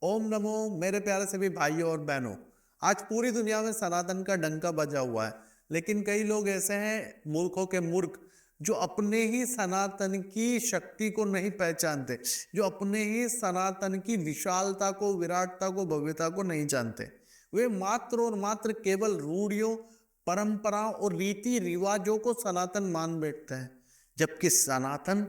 ओम नमो मेरे प्यारे सभी भाइयों और बहनों। आज पूरी दुनिया में सनातन का डंका बजा हुआ है, लेकिन कई लोग ऐसे हैं मूर्खों के मूर्ख जो अपने ही सनातन की शक्ति को नहीं पहचानते, जो अपने ही सनातन की विशालता को, विराटता को, भव्यता को नहीं जानते। वे मात्र और मात्र केवल रूढ़ियों, परंपराओं और रीति रिवाजों को सनातन मान बैठते हैं, जबकि सनातन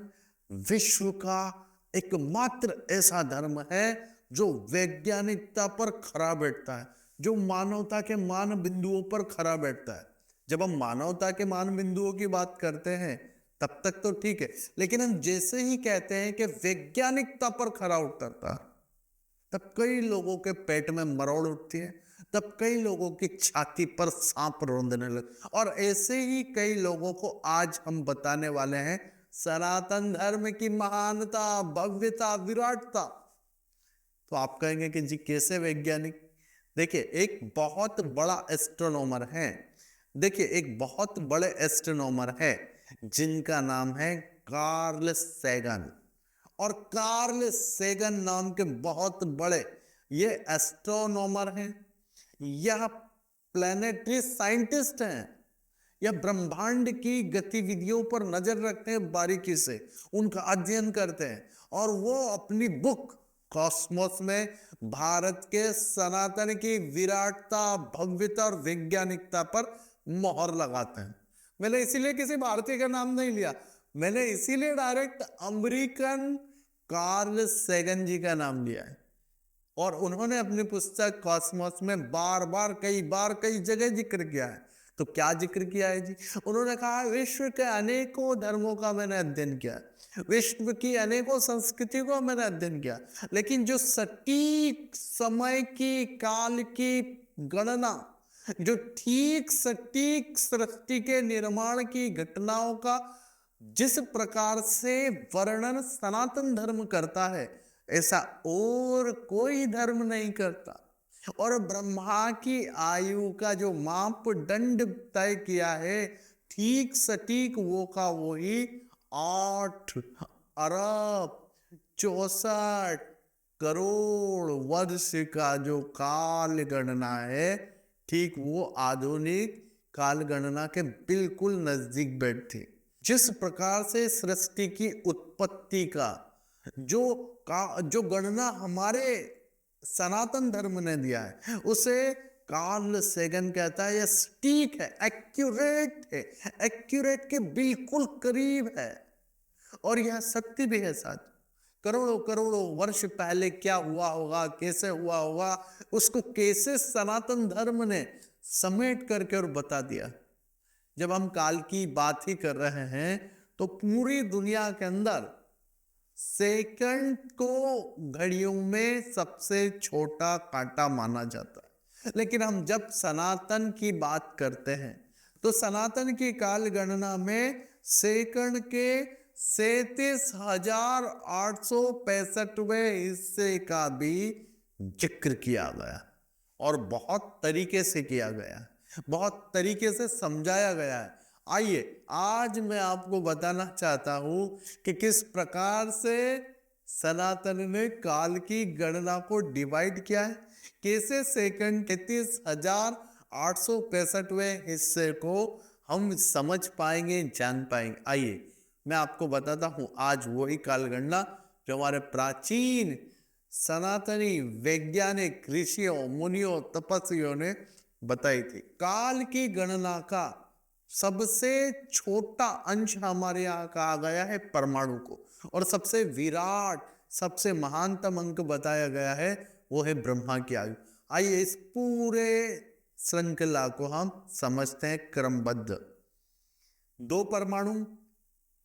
विश्व का एकमात्र ऐसा धर्म है जो वैज्ञानिकता पर खरा बैठता है, जो मानवता के मान बिंदुओं पर खरा बैठता है। जब हम मानवता के मान बिंदुओं की बात करते हैं तब तक तो ठीक है, लेकिन हम जैसे ही कहते हैं कि वैज्ञानिकता पर खरा उतरता है, तब कई लोगों के पेट में मरोड़ उठती है, तब कई लोगों की छाती पर सांप रोंदने लगे। और ऐसे ही कई लोगों को आज हम बताने वाले हैं सनातन धर्म की महानता, भव्यता, विराटता। तो आप कहेंगे कि जी कैसे वैज्ञानिक? देखिए, एक बहुत बड़ा एस्ट्रोनॉमर है। देखिए, एक बहुत बड़े एस्ट्रोनॉमर है जिनका नाम है कार्ल सैगन। और कार्ल सैगन नाम के बहुत बड़े ये एस्ट्रोनॉमर हैं, यह प्लेनेटरी साइंटिस्ट हैं, यह ब्रह्मांड की गतिविधियों पर नजर रखते हैं, बारीकी से उनका अध्ययन करते हैं। और वो अपनी बुक कॉस्मोस में भारत के सनातन की विराटता, भव्यता और वैज्ञानिकता पर मोहर लगाते हैं। मैंने इसीलिए किसी भारतीय का नाम नहीं लिया, मैंने इसीलिए डायरेक्ट अमेरिकन कार्ल सैगन जी का नाम लिया है। और उन्होंने अपनी पुस्तक कॉस्मोस में बार बार कई जगह जिक्र किया है। तो क्या जिक्र किया है जी? उन्होंने कहा विश्व के अनेकों धर्मों का मैंने अध्ययन किया, विश्व की अनेकों संस्कृति को मैंने अध्ययन किया, लेकिन जो सटीक समय की, काल की गणना, जो ठीक सटीक सृष्टि के निर्माण की घटनाओं का जिस प्रकार से वर्णन सनातन धर्म करता है, ऐसा और कोई धर्म नहीं करता। और ब्रह्मा की आयु का जो मापदंड तय किया है, ठीक सटीक वो का वही 8 अरब 64 करोड़ वर्ष का जो काल गणना है, ठीक वो आधुनिक काल गणना के बिल्कुल नजदीक बैठती। जिस प्रकार से सृष्टि की उत्पत्ति का जो गणना हमारे सनातन धर्म ने दिया है, उसे कार्ल सैगन कहता है यह सटीक है, एक्यूरेट है, एक्यूरेट के बिल्कुल करीब है। और यह सत्य भी है। साथ करोड़ों करोड़ों वर्ष पहले क्या हुआ होगा, कैसे हुआ होगा, उसको कैसे सनातन धर्म ने समेट करके और बता दिया। जब हम काल की बात ही कर रहे हैं तो पूरी दुनिया के अंदर सेकंड को घड़ियों में सबसे छोटा कांटा माना जाता है, लेकिन हम जब सनातन की बात करते हैं तो सनातन की काल गणना में सेकंड के 37,865वें हिस्से का भी जिक्र किया गया, और बहुत तरीके से किया गया, बहुत तरीके से समझाया गया है। आइए आज मैं आपको बताना चाहता हूं कि किस प्रकार से सनातन ने काल की गणना को डिवाइड किया है, कैसे सेकंड 33,865वें हिस्से को हम समझ पाएंगे, जान पाएंगे। आइए मैं आपको बताता हूं आज वही काल गणना जो हमारे प्राचीन सनातनी वैज्ञानिक ऋषियों, मुनियों, तपस्वियों ने बताई थी। काल की गणना का सबसे छोटा अंश हमारे यहाँ कहा गया है परमाणु को, और सबसे विराट, सबसे महानतम अंक बताया गया है वो है ब्रह्मा की आयु। आइए इस पूरे श्रृंखला को हम समझते हैं क्रमबद्ध। 2 परमाणु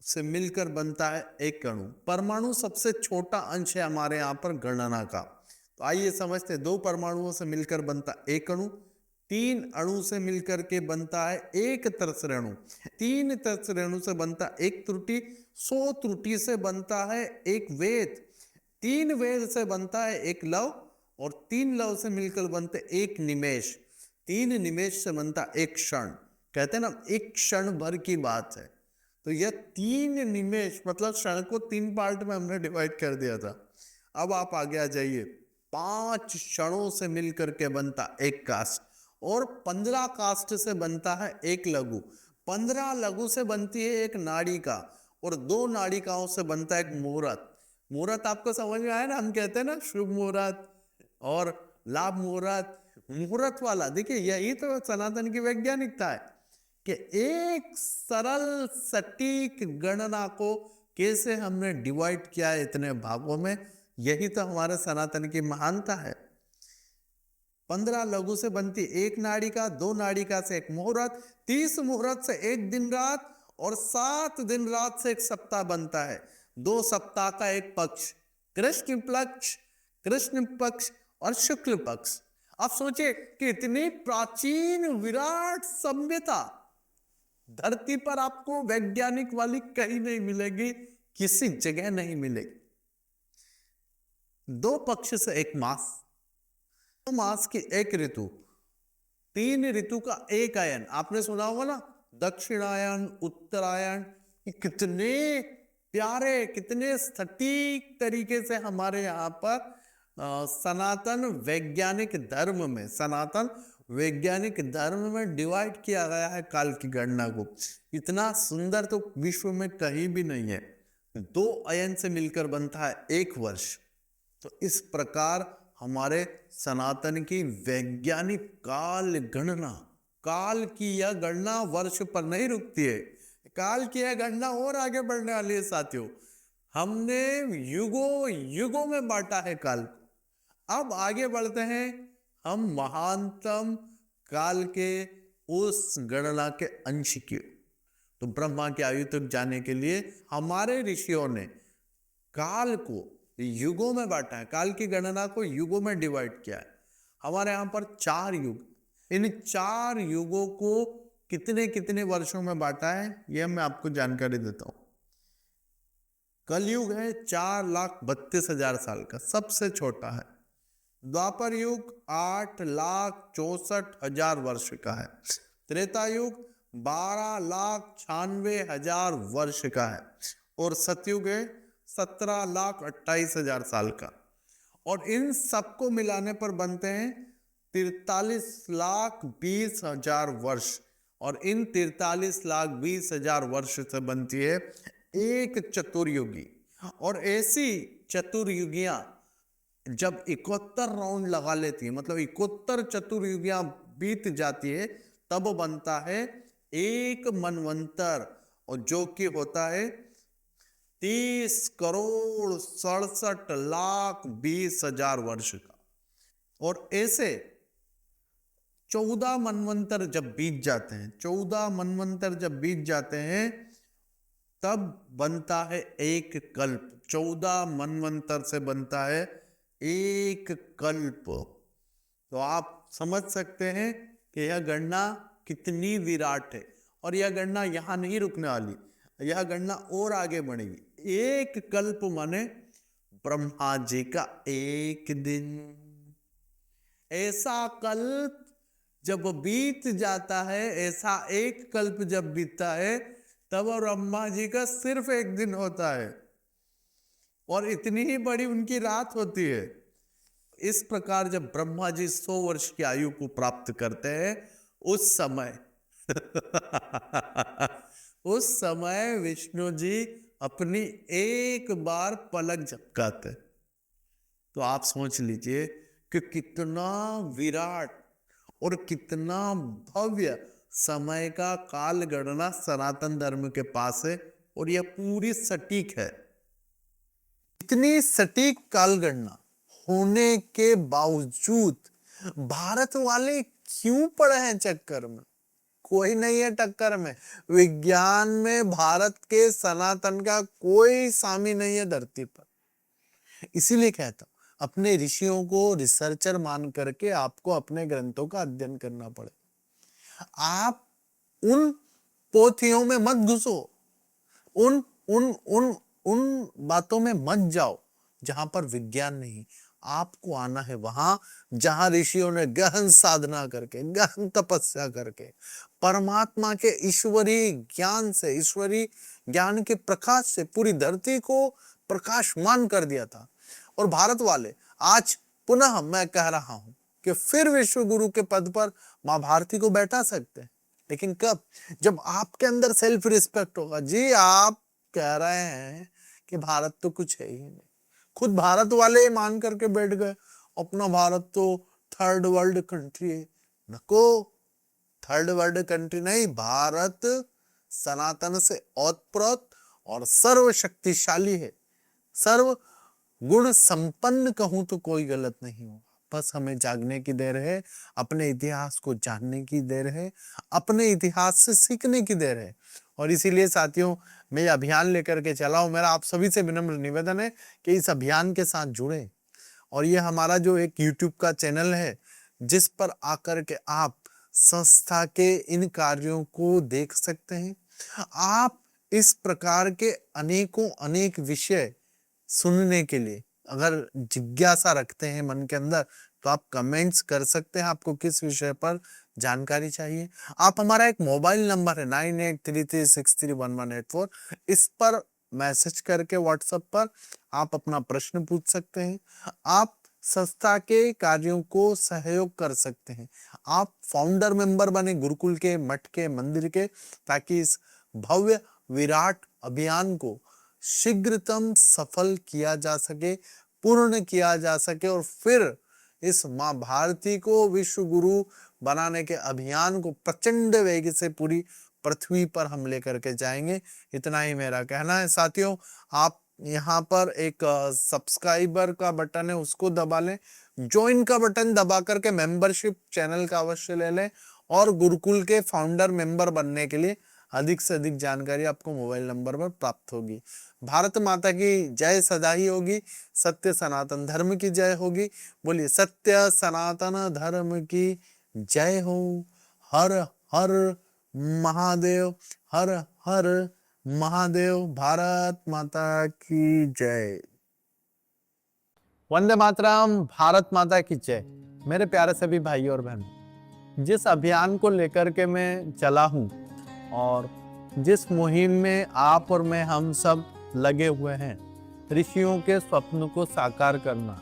से मिलकर बनता है एक अणु। परमाणु सबसे छोटा अंश है हमारे यहाँ पर गणना का। तो आइए समझते हैं, 2 परमाणुओं से मिलकर बनता एक अणु, 3 अणु से मिलकर के बनता है एक तरसरेणु, 3 तरसरेणु से बनता एक त्रुटि, 100 त्रुटि से बनता है एक वेद, 3 वेद से बनता है एक लव, और 3 लव से मिलकर बनते एक निमेष, 3 निमेष से बनता एक क्षण। कहते हैं ना, एक क्षण भर की बात है। तो यह 3 निमेष मतलब क्षण को 3 पार्ट में हमने डिवाइड कर दिया था। अब आप आगे आ जाइए, 5 क्षणों से मिलकर के बनता एक कास्ट, और 15 कास्ट से बनता है एक लघु, 15 लघु से बनती है एक नाड़िका, और 2 नाड़िकाओं से बनता है एक मुहूर्त। मुहूर्त आपको समझ में आया ना, हम कहते हैं ना शुभ मुहूर्त और लाभ मुहूर्त। मुहूर्त वाला देखिए, यही तो सनातन की वैज्ञानिकता है कि एक सरल सटीक गणना को कैसे हमने डिवाइड किया है इतने भागों में। यही तो हमारे सनातन की महानता है। 15 लघु से बनती एक नाड़िका, 2 नाड़िका से एक मुहूर्त, 30 मुहूर्त से एक दिन रात, और 7 दिन रात से एक सप्ताह बनता है। 2 सप्ताह का एक पक्ष, कृष्ण पक्ष और शुक्ल पक्ष। आप सोचिए कि इतनी प्राचीन विराट सभ्यता धरती पर आपको वैज्ञानिक वाली कहीं नहीं मिलेगी, किसी जगह नहीं मिलेगी। 2 पक्ष से एक मास, 2 मास की एक ऋतु, 3 ऋतु का एक अयन। आपने सुना होगा ना, दक्षिणायन, उत्तरायण। कितने प्यारे, कितने सटीक तरीके से हमारे यहाँ पर सनातन वैज्ञानिक धर्म में डिवाइड किया गया है काल की गणना को। इतना सुंदर तो विश्व में कहीं भी नहीं है। 2 अयन से मिलकर बनता है एक वर्ष। तो इस प्रकार हमारे सनातन की वैज्ञानिक काल की यह गणना वर्ष पर नहीं रुकती है। काल की यह गणना और आगे बढ़ने वाली है साथियों। हमने युगों में बांटा है काल को। अब आगे बढ़ते हैं हम महानतम काल के उस गणना के अंश की। तो ब्रह्मा की आयु तक जाने के लिए हमारे ऋषियों ने काल को युगों में बांटा है, काल की गणना को युगों में डिवाइड किया है। हमारे यहाँ पर 4 युग, इन 4 युगों को कितने कितने वर्षों में बांटा है, यह मैं आपको जानकारी देता हूं। कलयुग है 4,32,000 साल का, सबसे छोटा है। द्वापर युग 8,64,000 वर्ष का है। त्रेता युग 12,96,000 वर्ष का है। और सतयुग है 17,28,000 साल का। और इन सबको मिलाने पर बनते हैं 43,20,000 वर्ष। और इन 43,20,000 वर्ष से बनती है एक चतुर्युगी। और ऐसी चतुर्युगियां जब 71 राउंड लगा लेती है, मतलब 71 चतुर्युगियां बीत जाती है, तब बनता है एक मनवंतर, और जो कि होता है 30,67,20,000 वर्ष का। और ऐसे 14 मनवंतर जब बीत जाते हैं, 14 मनवंतर जब बीत जाते हैं, तब बनता है एक कल्प। 14 मनवंतर से बनता है एक कल्प। तो आप समझ सकते हैं कि यह गणना कितनी विराट है। और यह गणना यहां नहीं रुकने वाली, यह गणना और आगे बढ़ेगी। एक कल्प माने ब्रह्मा जी का एक दिन। ऐसा कल्प जब बीत जाता है, ऐसा एक कल्प जब बीतता है, तब ब्रह्मा जी का सिर्फ एक दिन होता है, और इतनी ही बड़ी उनकी रात होती है। इस प्रकार जब ब्रह्मा जी 100 वर्ष की आयु को प्राप्त करते हैं, उस समय विष्णु जी अपनी एक बार पलक झपकाते। तो आप सोच लीजिए कि कितना विराट और कितना भव्य समय का काल गणना सनातन धर्म के पास है, और यह पूरी सटीक है। इतनी सटीक काल गणना होने के बावजूद भारत वाले क्यों पड़े हैं चक्कर में? कोई नहीं है टक्कर में। विज्ञान में भारत के सनातन का कोई सामी नहीं है धरती पर। इसीलिए कहता हूं, अपने ऋषियों को रिसर्चर मान करके आपको अपने ग्रंथों का अध्ययन करना पड़े। आप उन पोथियों में मत घुसो, उन उन उन उन बातों में मत जाओ जहां पर विज्ञान नहीं। आपको आना है वहां जहां ऋषियों ने गहन साधना करके, गहन तपस्या करके, परमात्मा के ईश्वरीय ज्ञान से, ईश्वरीय ज्ञान के प्रकाश से पूरी धरती को प्रकाशमान कर दिया था। और भारत वाले आज पुनः मैं कह रहा हूं कि फिर विश्व गुरु के पद पर मां भारती को बैठा सकते हैं, लेकिन कब? जब आपके अंदर सेल्फ रिस्पेक्ट होगा। जी आप कह रहे हैं कि भारत तो कुछ है ही नहीं, खुद भारत वाले मान करके बैठ गए अपना भारत तो थर्ड वर्ल्ड कंट्री है। नको, थर्ड वर्ल्ड कंट्री नहीं, भारत सनातन से ओतप्रोत और सर्वशक्तिशाली है, सर्व गुण संपन्न कहूं तो कोई गलत नहीं होगा। बस हमें जागने की देर है, अपने इतिहास को जानने की देर है, अपने इतिहास से सीखने की देर है। और इसीलिए साथियों, मैं ये अभियान लेकर के चला हूं। मेरा आप सभी से विनम्र निवेदन है कि इस अभियान के साथ जुड़े। और ये हमारा जो एक YouTube का चैनल है, जिस पर आकर के आप संस्था के इन कार्यों को देख सकते हैं। आप इस प्रकार के अनेक विषय सुनने के लिए अगर जिज्ञासा रखते हैं मन के अंदर, तो आप कमेंट्स कर सकते हैं आपको किस विषय पर जानकारी चाहिए। आप हमारा एक मोबाइल नंबर है 9833631184, इस पर मैसेज करके व्हाट्सएप पर आप अपना प्रश्न पूछ सकते हैं। आप संस्था के कार्यों को सहयोग कर सकते हैं। आप फाउंडर मेंबर बने गुरुकुल के, मठ के, मंदिर के, ताकि इस भव्य विराट अभियान को शीघ्रतम सफल किया जा सके, पूर्ण किया जा सके, और फिर इस मां भारती को विश्व गुरु बनाने के अभियान को प्रचंड वेग से पूरी पृथ्वी पर हम लेकर के जाएंगे। इतना ही मेरा कहना है साथियों। आप यहाँ पर एक सब्सक्राइबर का बटन है, उसको दबा लें, ज्वाइन का बटन दबा करके मेंबरशिप चैनल का अवश्य ले लें, और गुरुकुल के फाउंडर मेंबर बनने के लिए अधिक से अधिक जानकारी आपको मोबाइल नंबर पर प्राप्त होगी। भारत माता की जय सदा ही होगी, सत्य सनातन धर्म की जय होगी। बोलिए सत्य सनातन धर्म की जय हो। हर हर महादेव, हर हर महादेव। भारत माता की जय। वंदे मातरम। भारत माता की जय। मेरे प्यारे सभी भाइयों और बहनों, जिस अभियान को लेकर के मैं चला हूं और जिस मुहिम में आप और मैं हम सब लगे हुए हैं, ऋषियों के स्वप्न को साकार करना,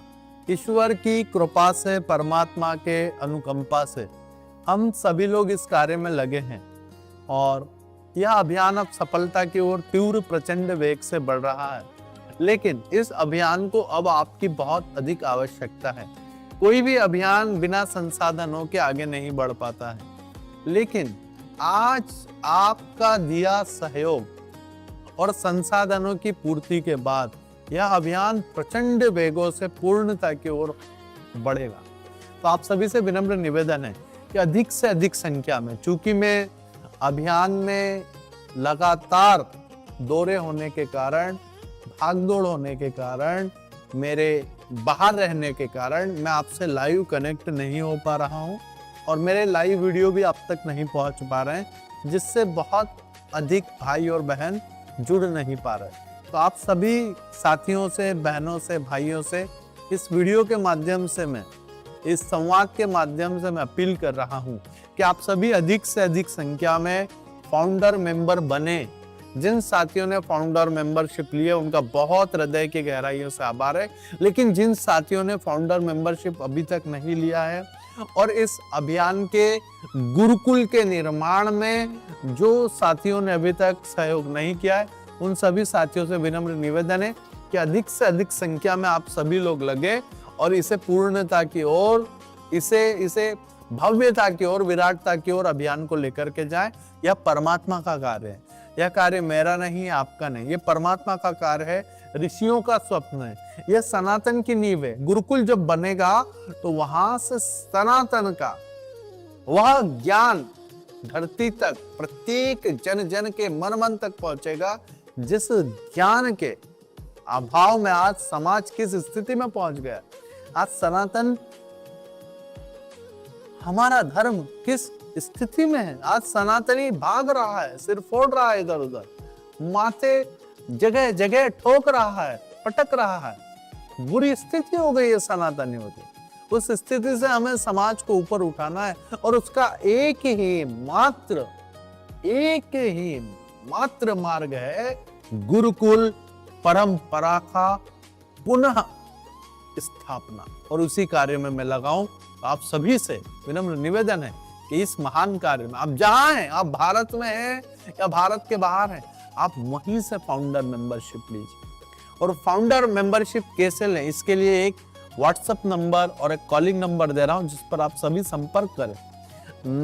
ईश्वर की कृपा से, परमात्मा के अनुकंपा से हम सभी लोग इस कार्य में लगे हैं। और यह अभियान अब सफलता की ओर तीव्र प्रचंड वेग से बढ़ रहा है। लेकिन इस अभियान को अब आपकी बहुत अधिक आवश्यकता है। कोई भी अभियान बिना संसाधनों के आगे नहीं बढ़ पाता है, लेकिन आज आपका दिया सहयोग और संसाधनों की पूर्ति के बाद यह अभियान प्रचंड वेगों से पूर्णता की ओर बढ़ेगा। तो आप सभी से विनम्र निवेदन है कि अधिक से अधिक संख्या में, चूंकि मैं अभियान में लगातार दौरे होने के कारण, भागदौड़ होने के कारण, मेरे बाहर रहने के कारण मैं आपसे लाइव कनेक्ट नहीं हो पा रहा हूं, और मेरे लाइव वीडियो भी आप तक नहीं पहुंच पा रहे हैं, जिससे बहुत अधिक भाई और बहन जुड़ नहीं पा रहे। तो आप सभी साथियों से, बहनों से, भाइयों से इस वीडियो के माध्यम से, मैं इस संवाद के माध्यम से मैं अपील कर रहा हूं कि आप सभी अधिक से अधिक संख्या में फाउंडर मेंबर बने। जिन साथियों ने फाउंडर मेंबरशिप लिए उनका बहुत हृदय की गहराइयों से आभार है, लेकिन जिन साथियों ने फाउंडर मेंबरशिप अभी तक नहीं लिया है और इस अभियान के गुरुकुल के निर्माण में जो साथियों ने अभी तक सहयोग नहीं किया है, उन सभी साथियों से विनम्र निवेदन है कि अधिक से अधिक संख्या में आप सभी लोग लगे और इसे पूर्णता की ओर, इसे भव्यता की ओर, विराटता की ओर अभियान को लेकर के जाएं। यह परमात्मा का कार्य है, यह कार्य मेरा नहीं, आपका नहीं, ये परमात्मा का कार्य है, ऋषियों का स्वप्न है, यह सनातन की नींव है। गुरुकुल जब बनेगा तो वहां से सनातन का वह ज्ञान धरती तक, प्रत्येक जन जन के मन मन तक पहुंचेगा, जिस ज्ञान के अभाव में आज समाज किस स्थिति में पहुंच गया। आज सनातन, हमारा धर्म किस स्थिति में है। आज सनातनी भाग रहा है, सिर फोड़ रहा है इधर उधर, माथे जगह जगह ठोक रहा है, पटक रहा है। बुरी स्थिति हो गई है सनातनियों की। उस स्थिति से हमें समाज को ऊपर उठाना है, और उसका एक ही मात्र मार्ग है गुरुकुल परंपरा का पुनः स्थापना। और उसी कार्य में मैं लगाऊं। तो आप सभी से विनम्र निवेदन है कि इस महान कार्य में आप जहां हैं, आप भारत में हैं या भारत के बाहर हैं, आप वहीं से फाउंडर मेंबरशिप लीजिए। और फाउंडर मेंबरशिप कैसे लें, इसके लिए एक व्हाट्सएप नंबर और एक कॉलिंग नंबर दे रहा हूं जिस पर आप सभी संपर्क करें।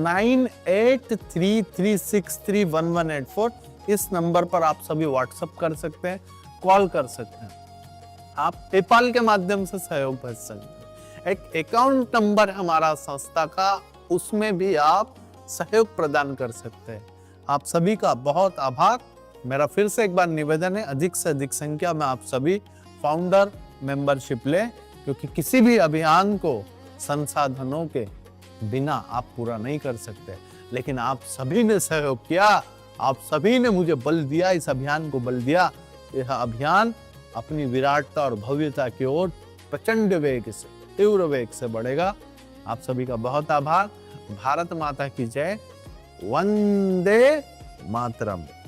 9833631184। इस नंबर पर आप सभी व्हाट्सएप कर सकते हैं, कॉल कर सकते हैं, आप पेपाल के माध्यम से सहयोग भेज सकते हैं। एक अकाउंट नंबर है हमारा संस्था का, उसमें भी आप सहयोग प्रदान कर सकते हैं। आप सभी का बहुत आभार। मेरा फिर से एक बार निवेदन है, अधिक से अधिक संख्या में आप सभी फाउंडर मेंबरशिप लें, क्योंकि किसी भी अभियान को संसाधनों के बिना आप पूरा नहीं कर सकते। लेकिन आप सभी ने सहयोग किया, आप सभी ने मुझे बल दिया, इस अभियान को बल दिया। यह अभियान अपनी विराटता और भव्यता की ओर प्रचंड वेग से, तीव्र वेग से बढ़ेगा। आप सभी का बहुत आभार। भारत माता की जय। वंदे मातरम।